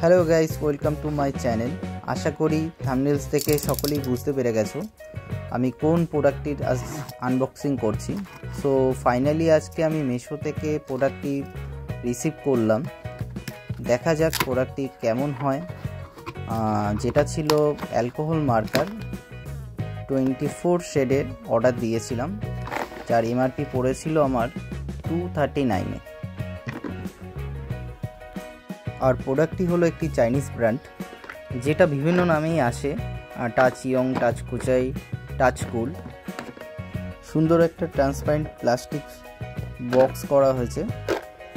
Hello guys, welcome to my channel. আশা করি thumbnails থেকে সকলেই বুঝতে পেরে গেছো আমি কোন প্রোডাক্টটির আজ আনবক্সিং করছি। সো ফাইনালি আজকে আমি মিশো থেকে প্রোডাক্টটি রিসিভ করলাম। দেখা যাক প্রোডাক্টটি কেমন হয়। যেটা ছিল অ্যালকোহল মার্কার 24 শেডের অর্ডার দিয়েছিলাম, যার এমআরপি পড়েছিল আমার 239-এ। আর প্রোডাক্টটি হলো একটি চাইনিজ ব্র্যান্ড, যেটা বিভিন্ন নামেই আসে, টাচ ইয়ং, টাচ কুচাই, টাচ কুল। সুন্দর একটা ট্রান্সপারেন্ট প্লাস্টিক বক্স করা হয়েছে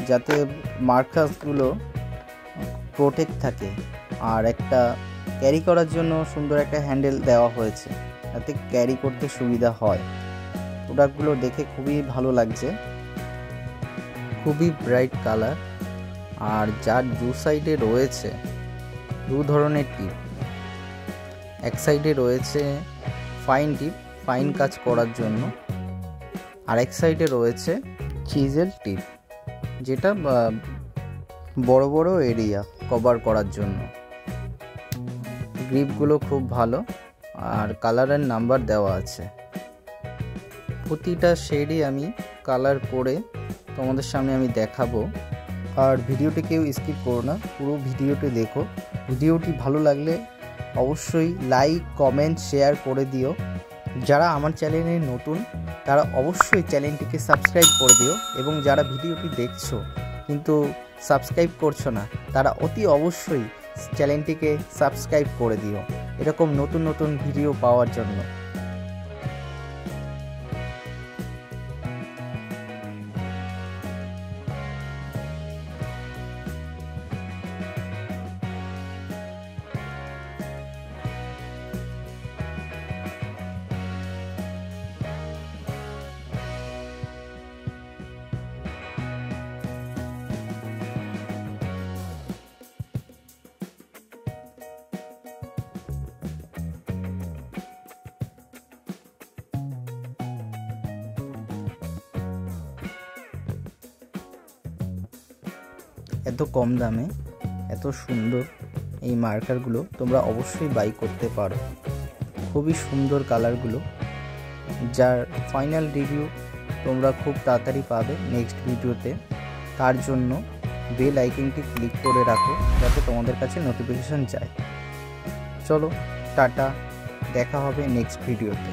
যাতে মার্কার্সগুলো প্রোটেক্ট থাকে, আর একটা ক্যারি করার জন্য সুন্দর একটা হ্যান্ডেল দেওয়া হয়েছে যাতে ক্যারি করতে সুবিধা হয়। প্রোডাক্টগুলো দেখে খুবই ভালো লাগছে, খুবই ব্রাইট কালার। আর যার দু সাইডে রয়েছে দু ধরনের টিপ। এক সাইডে রয়েছে ফাইন টিপ, ফাইন কাজ করার জন্য, আর এক সাইডে রয়েছে চিজেল টিপ, যেটা বড় বড় এরিয়া কভার করার জন্য। গ্রিপগুলো খুব ভালো, আর কালারের নাম্বার দেওয়া আছে। প্রতিটা শেডই আমি কালার করে তোমাদের সামনে আমি দেখাবো। আর ভিডিওটি কেউ স্কিপ করো না, পুরো ভিডিওটি দেখো। ভিডিওটি ভালো লাগলে অবশ্যই লাইক, কমেন্ট, শেয়ার করে দিও। যারা আমার চ্যানেলে নতুন তারা অবশ্যই চ্যানেলটিকে সাবস্ক্রাইব করে দিও, এবং যারা ভিডিওটি দেখছো কিন্তু সাবস্ক্রাইব করছো না তারা অতি অবশ্যই চ্যানেলটিকে সাবস্ক্রাইব করে দিও এরকম নতুন নতুন ভিডিও পাওয়ার জন্য। এত কম দামে এত সুন্দর এই মার্কারগুলো তোমরা অবশ্যই বাই করতে পারো। খুবই সুন্দর কালারগুলো, যার ফাইনাল রিভিউ তোমরা খুব তাড়াতাড়ি পাবে নেক্সট ভিডিওতে। তার জন্য বেল আইকনটি ক্লিক করে রাখো যাতে তোমাদের কাছে নোটিফিকেশন যায়। চলো টাটা, দেখা হবে নেক্সট ভিডিওতে।